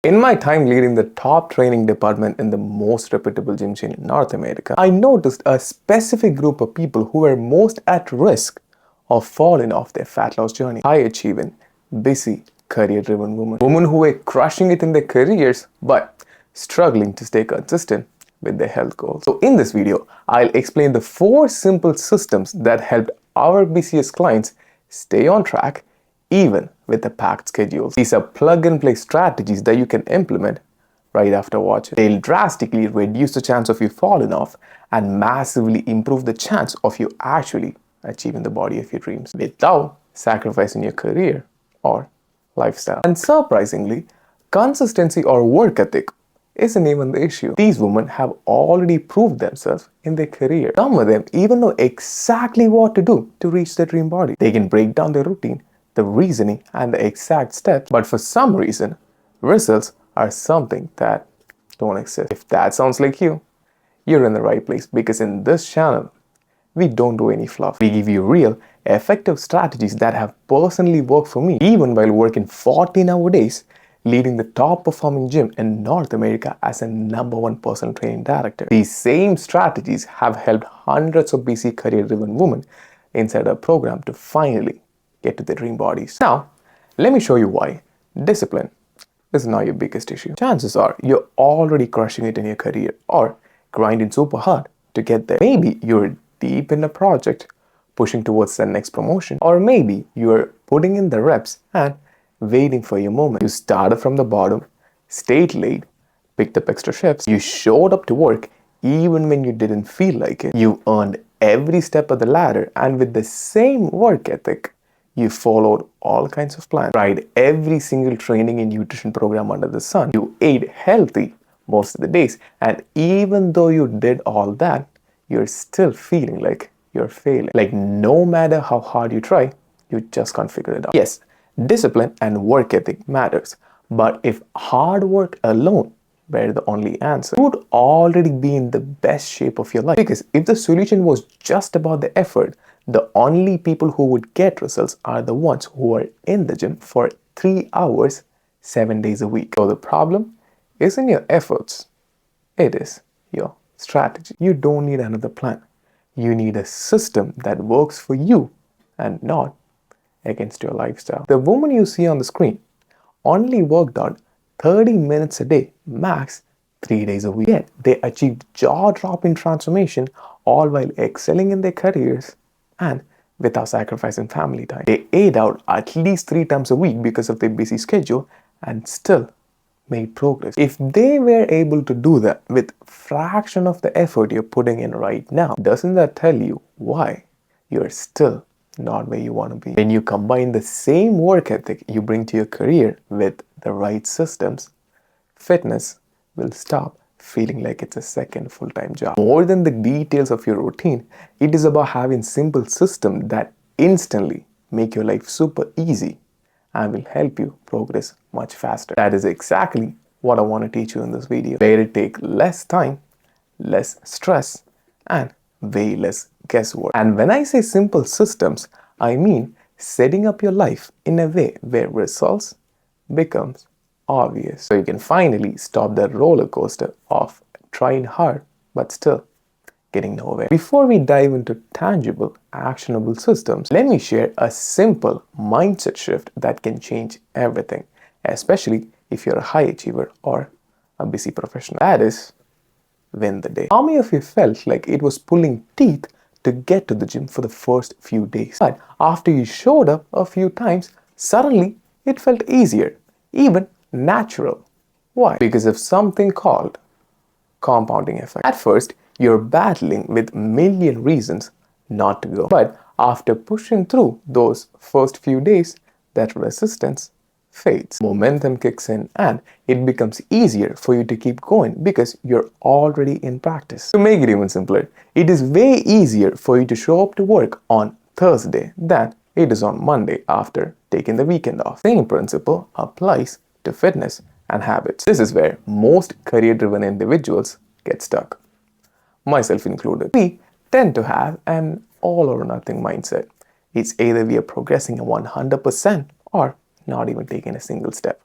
In my time leading the top training department in the most reputable gym chain in North America, I noticed a specific group of people who were most at risk of falling off their fat loss journey. High achieving, busy, career-driven women. Women who were crushing it in their careers but struggling to stay consistent with their health goals. So in this video, I'll explain the 4 simple systems that helped our busiest clients stay on track even with the packed schedules. These are plug-and-play strategies that you can implement right after watching. They'll drastically reduce the chance of you falling off and massively improve the chance of you actually achieving the body of your dreams without sacrificing your career or lifestyle. And surprisingly, consistency or work ethic isn't even the issue. These women have already proved themselves in their career. Some of them even know exactly what to do to reach their dream body. They can break down their routine, the reasoning, and the exact steps, but for some reason, results are something that don't exist. If that sounds like you, you're in the right place, because in this channel, we don't do any fluff. We give you real, effective strategies that have personally worked for me, even while working 14-hour days, leading the top performing gym in North America as a #1 personal training director. These same strategies have helped hundreds of busy career-driven women inside our program to finally get to their dream bodies. Now, let me show you why discipline is not your biggest issue. Chances are you're already crushing it in your career or grinding super hard to get there. Maybe you're deep in a project, pushing towards the next promotion, or maybe you're putting in the reps and waiting for your moment. You started from the bottom, stayed late, picked up extra shifts, you showed up to work even when you didn't feel like it. You earned every step of the ladder, and with the same work ethic, you followed all kinds of plans, tried every single training and nutrition program under the sun. You ate healthy most of the days, and even though you did all that, you're still feeling like you're failing. Like no matter how hard you try, you just can't figure it out. Yes, discipline and work ethic matters, but if hard work alone were the only answer, you would already be in the best shape of your life. Because if the solution was just about the effort, the only people who would get results are the ones who are in the gym for 3 hours, 7 days a week. So the problem isn't your efforts, it is your strategy. You don't need another plan. You need a system that works for you and not against your lifestyle. The woman you see on the screen only worked out 30 minutes a day, max 3 days a week. Yet they achieved jaw-dropping transformation all while excelling in their careers and without sacrificing family time. They ate out at least 3 times a week because of their busy schedule and still made progress. If they were able to do that with fraction of the effort you're putting in right now, doesn't that tell you why you're still not where you want to be? When you combine the same work ethic you bring to your career with the right systems, fitness will stop feeling like it's a second full-time job. More than the details of your routine, it is about having simple systems that instantly make your life super easy and will help you progress much faster. That is exactly what I want to teach you in this video, where it takes less time, less stress, and way less guesswork. And when I say simple systems, I mean setting up your life in a way where results becomes obvious. So you can finally stop that roller coaster of trying hard but still getting nowhere. Before we dive into tangible, actionable systems, let me share a simple mindset shift that can change everything, especially if you're a high achiever or a busy professional. That is, win the day. How many of you felt like it was pulling teeth to get to the gym for the first few days? But after you showed up a few times, suddenly it felt easier, even natural. Why? Because of something called compounding effect. At first, you're battling with million reasons not to go. But after pushing through those first few days, that resistance fades. Momentum kicks in and it becomes easier for you to keep going because you're already in practice. To make it even simpler, it is way easier for you to show up to work on Thursday than it is on Monday after taking the weekend off. Same principle applies to fitness and habits. This is where most career-driven individuals get stuck, myself included. We tend to have an all or nothing mindset. It's either we are progressing 100% or not even taking a single step.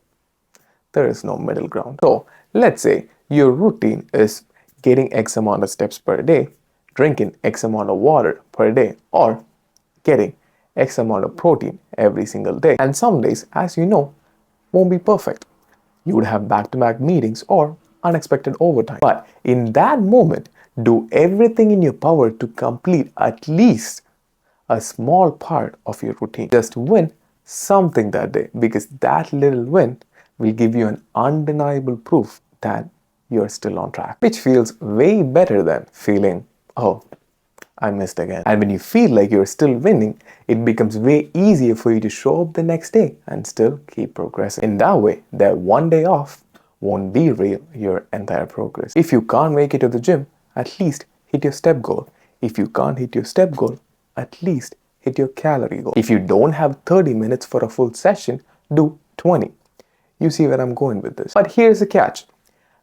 There is no middle ground. So let's say your routine is getting X amount of steps per day, drinking X amount of water per day, or getting X amount of protein every single day. And some days, as you know, won't be perfect. You would have back-to-back meetings or unexpected overtime. But in that moment, do everything in your power to complete at least a small part of your routine. Just win something that day, because that little win will give you an undeniable proof that you're still on track, which feels way better than feeling, oh, I missed again. And when you feel like you're still winning, it becomes way easier for you to show up the next day and still keep progressing. In that way, that one day off won't derail your entire progress. If you can't make it to the gym, at least hit your step goal. If you can't hit your step goal, at least hit your calorie goal. If you don't have 30 minutes for a full session, do 20. You see where I'm going with this. But here's the catch.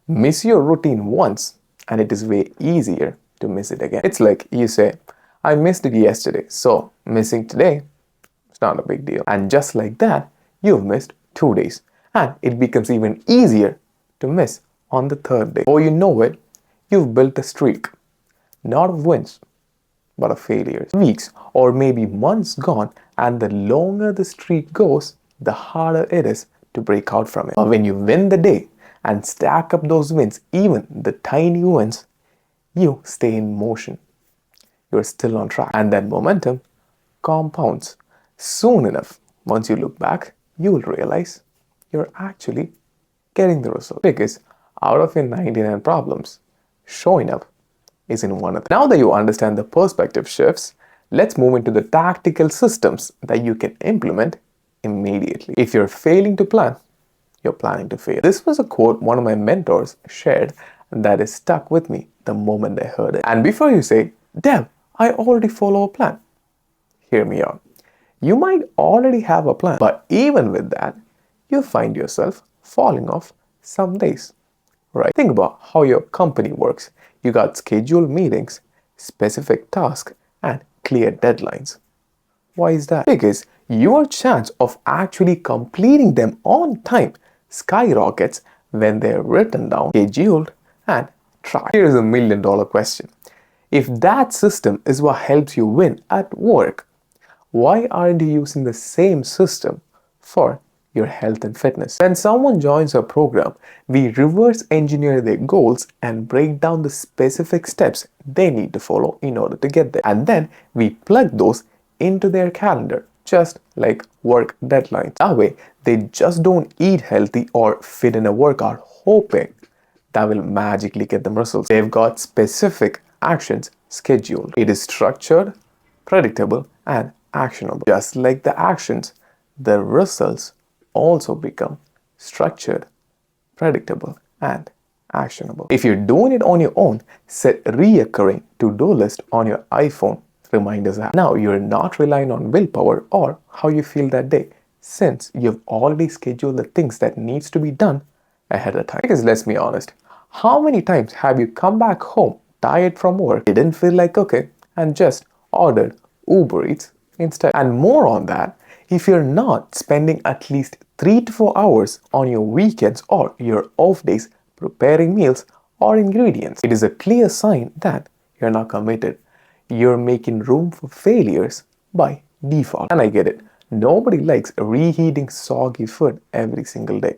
Miss your routine once and it is way easier to miss it again. It's like you say, I missed it yesterday, so missing today, it's not a big deal. And just like that, you've missed 2 days. And it becomes even easier to miss on the third day. Or you know it, you've built a streak, not of wins, but of failures. Weeks or maybe months gone, and the longer the streak goes, the harder it is to break out from it. But when you win the day and stack up those wins, even the tiny wins, you stay in motion. You're still on track. And that momentum compounds. Soon enough, once you look back, you will realize you're actually getting the result. Because out of your 99 problems, showing up is in one of them. Now that you understand the perspective shifts, let's move into the tactical systems that you can implement immediately. If you're failing to plan, you're planning to fail. This was a quote one of my mentors shared that is stuck with me the moment I heard it. And before you say, Dev, I already follow a plan, hear me out. You might already have a plan, but even with that, you find yourself falling off some days, right? Think about how your company works. You got scheduled meetings, specific tasks, and clear deadlines. Why is that? Because your chance of actually completing them on time skyrockets when they're written down, scheduled, and tracked. Here's a $1 million question. If that system is what helps you win at work, why aren't you using the same system for your health and fitness? When someone joins our program, we reverse engineer their goals and break down the specific steps they need to follow in order to get there. And then we plug those into their calendar, just like work deadlines. That way, they just don't eat healthy or fit in a workout hoping that will magically get them results. They've got specific actions scheduled. It is structured, predictable, and actionable. Just like the actions, the results also become structured, predictable, and actionable. If you're doing it on your own, set reoccurring to-do list on your iPhone reminders app. Now you're not relying on willpower or how you feel that day, since you've already scheduled the things that needs to be done ahead of time. Because let's be honest, how many times have you come back home tired from work, didn't feel like cooking, and just ordered Uber Eats instead? And more on that, if you're not spending at least 3 to 4 hours on your weekends or your off days preparing meals or ingredients, it is a clear sign that you're not committed. You're making room for failures by default. And I get it. Nobody likes reheating soggy food every single day.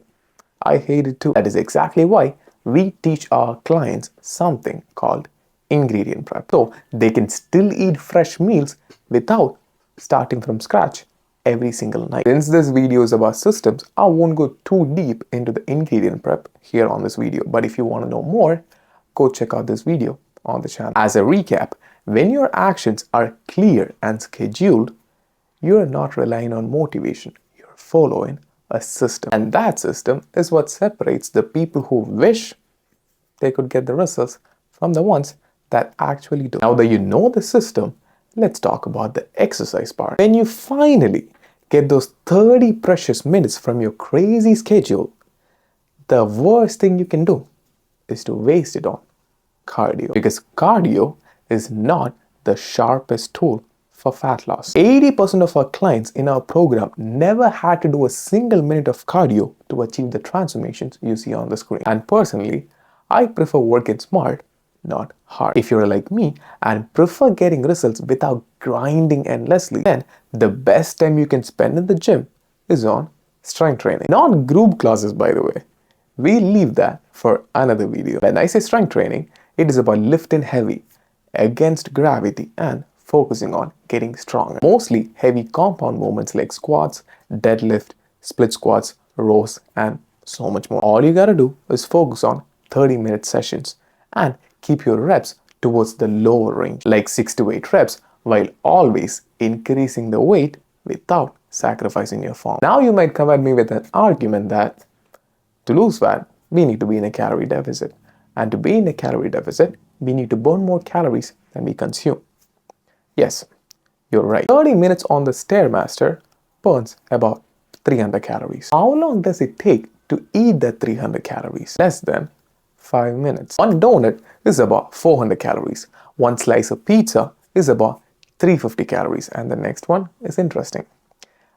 I hate it too. That is exactly why we teach our clients something called ingredient prep, so they can still eat fresh meals without starting from scratch every single night. Since this video is about systems, I won't go too deep into the ingredient prep here on this video, but if you want to know more, go check out this video on the channel. As a recap, when your actions are clear and scheduled, you're not relying on motivation, you're following a system. And that system is what separates the people who wish they could get the results from the ones that actually do. Now that you know the system, let's talk about the exercise part. When you finally get those 30 precious minutes from your crazy schedule, the worst thing you can do is to waste it on cardio. Because cardio is not the sharpest tool for fat loss. 80% of our clients in our program never had to do a single minute of cardio to achieve the transformations you see on the screen. And personally, I prefer working smart, not hard. If you're like me and prefer getting results without grinding endlessly, then the best time you can spend in the gym is on strength training. Not group classes, by the way. We'll leave that for another video. When I say strength training, it is about lifting heavy against gravity and focusing on getting stronger. Mostly heavy compound movements like squats, deadlift, split squats, rows, and so much more. All you gotta do is focus on 30-minute sessions and keep your reps towards the lower range, like 6 to 8 reps, while always increasing the weight without sacrificing your form. Now you might come at me with an argument that to lose fat, we need to be in a calorie deficit. And to be in a calorie deficit, we need to burn more calories than we consume. Yes, you're right. 30 minutes on the Stairmaster burns about 300 calories. How long does it take to eat that 300 calories? Less than 5 minutes. One donut is about 400 calories. One slice of pizza is about 350 calories. And the next one is interesting.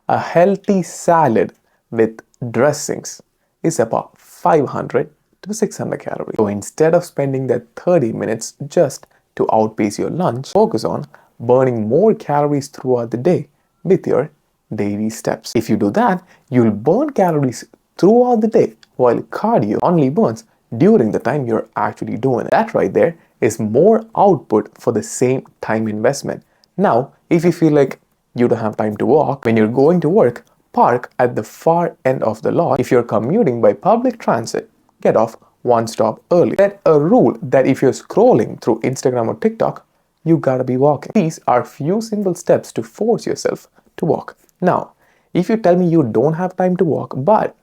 A healthy salad with dressings is about 500 to 600 calories. So instead of spending that 30 minutes just to outpace your lunch, focus on burning more calories throughout the day with your daily steps. If you do that, you'll burn calories throughout the day, while cardio only burns during the time you're actually doing it. That right there is more output for the same time investment. Now, if you feel like you don't have time to walk, when you're going to work, park at the far end of the lot. If you're commuting by public transit, get off one stop early. Set a rule that if you're scrolling through Instagram or TikTok, you gotta be walking. These are few simple steps to force yourself to walk. Now, if you tell me you don't have time to walk, but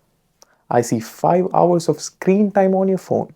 I see 5 hours of screen time on your phone,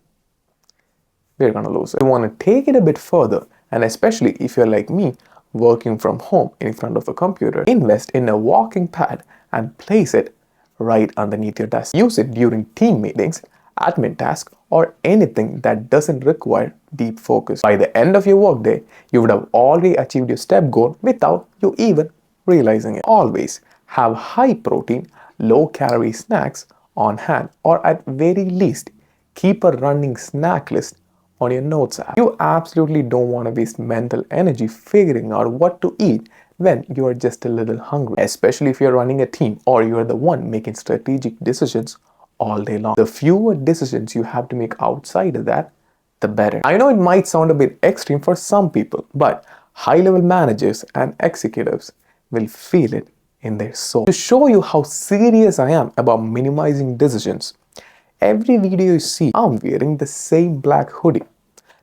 we're gonna lose it. You wanna take it a bit further, and especially if you're like me, working from home in front of a computer, invest in a walking pad and place it right underneath your desk. Use it during team meetings, admin tasks, or anything that doesn't require deep focus. By the end of your workday, you would have already achieved your step goal without you even realizing it. Always have high protein, low calorie snacks on hand, or at very least, keep a running snack list on your notes app. You absolutely don't want to waste mental energy figuring out what to eat when you are just a little hungry, especially if you're running a team or you're the one making strategic decisions all day long. The fewer decisions you have to make outside of that, the better. I know it might sound a bit extreme for some people, but high-level managers and executives will feel it in their soul. To show you how serious I am about minimizing decisions, every video you see, I'm wearing the same black hoodie.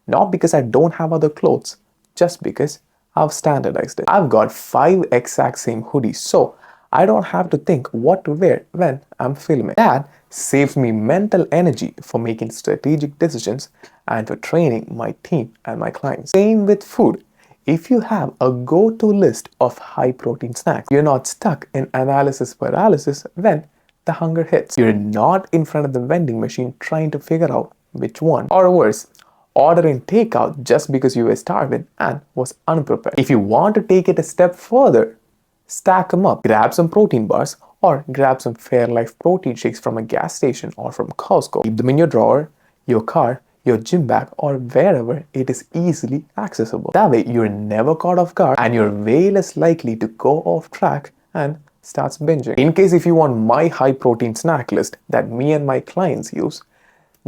Not because I don't have other clothes, just because I've standardized it. I've got 5 exact same hoodies, so I don't have to think what to wear when I'm filming. That saves me mental energy for making strategic decisions and for training my team and my clients. Same with food. If you have a go-to list of high-protein snacks, you're not stuck in analysis paralysis when the hunger hits. You're not in front of the vending machine trying to figure out which one. Or worse, ordering takeout just because you were starving and was unprepared. If you want to take it a step further, stack them up. Grab some protein bars or grab some Fairlife protein shakes from a gas station or from Costco. Keep them in your drawer, your car, your gym bag, or wherever it is easily accessible. That way, you're never caught off guard and you're way less likely to go off track and starts binging. In case if you want my high protein snack list that me and my clients use,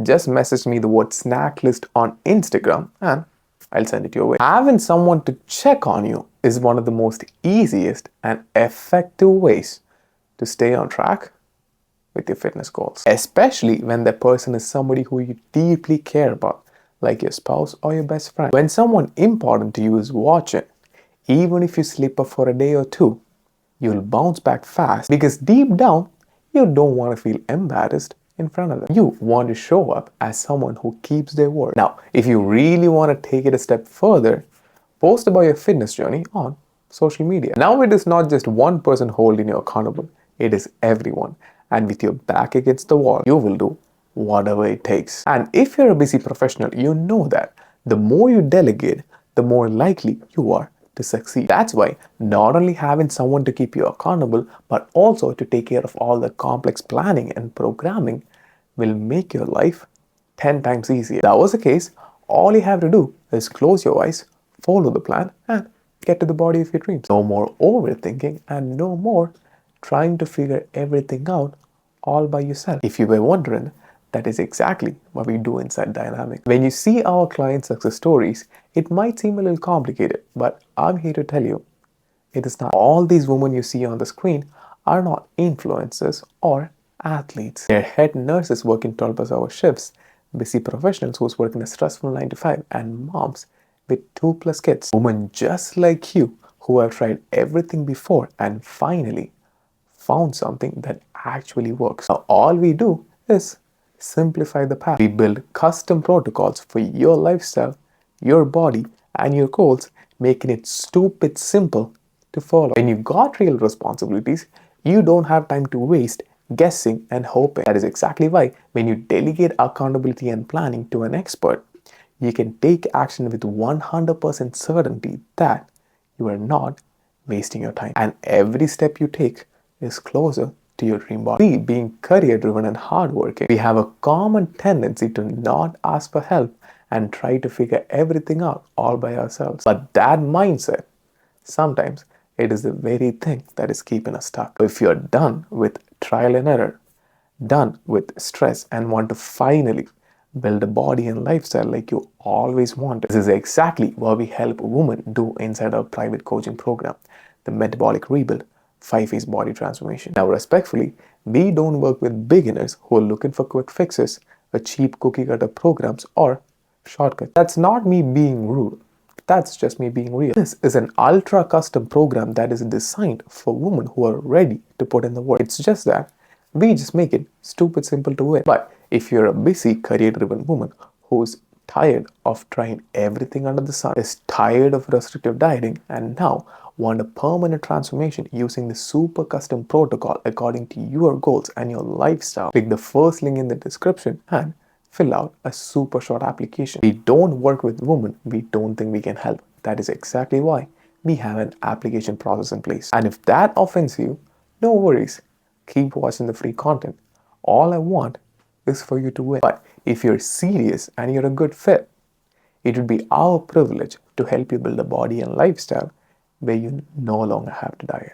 just message me the word snack list on Instagram and I'll send it your way. Having someone to check on you is one of the most easiest and effective ways to stay on track with your fitness goals, especially when that person is somebody who you deeply care about, like your spouse or your best friend. When someone important to you is watching, even if you slip up for a day or two, you'll bounce back fast because deep down, you don't want to feel embarrassed in front of them. You want to show up as someone who keeps their word. Now, if you really want to take it a step further, post about your fitness journey on social media. Now it is not just one person holding you accountable, it is everyone. And with your back against the wall, you will do whatever it takes. And if you're a busy professional, you know that the more you delegate, the more likely you are to succeed. That's why not only having someone to keep you accountable, but also to take care of all the complex planning and programming will make your life 10 times easier. If that was the case, all you have to do is close your eyes, follow the plan, and get to the body of your dreams. No more overthinking and no more trying to figure everything out all by yourself. If you were wondering, that is exactly what we do inside Dynamic. When you see our client success stories, it might seem a little complicated, but I'm here to tell you, it is not. All these women you see on the screen are not influencers or athletes. They're head nurses working 12-hour shifts, busy professionals who's working a stressful 9 to 5, and moms with 2+ kids. Women just like you who have tried everything before and finally found something that actually works. Now, all we do is simplify the path. We build custom protocols for your lifestyle, your body, and your goals, making it stupid simple to follow. When you've got real responsibilities, you don't have time to waste guessing and hoping. That is exactly why when you delegate accountability and planning to an expert, you can take action with 100% certainty that you are not wasting your time. And every step you take is closer to your dream body. We, being career driven and hardworking, we have a common tendency to not ask for help and try to figure everything out all by ourselves. But that mindset, sometimes it is the very thing that is keeping us stuck. If you're done with trial and error, done with stress, and want to finally build a body and lifestyle like you always wanted, this is exactly what we help women do inside our private coaching program, the Metabolic Rebuild 5-phase body transformation. Now, respectfully, we don't work with beginners who are looking for quick fixes, a cheap cookie cutter programs, or shortcuts. That's not me being rude. That's just me being real. This is an ultra custom program that is designed for women who are ready to put in the work. It's just that we just make it stupid simple to win. But if you're a busy career driven woman who's tired of trying everything under the sun, is tired of restrictive dieting, and now want a permanent transformation using the super custom protocol according to your goals and your lifestyle, click the first link in the description and fill out a super short application. We don't work with women we don't think we can help. That is exactly why we have an application process in place. And if that offends you, no worries. Keep watching the free content. All I want is for you to win. But if you're serious and you're a good fit, it would be our privilege to help you build a body and lifestyle where you no longer have to diet.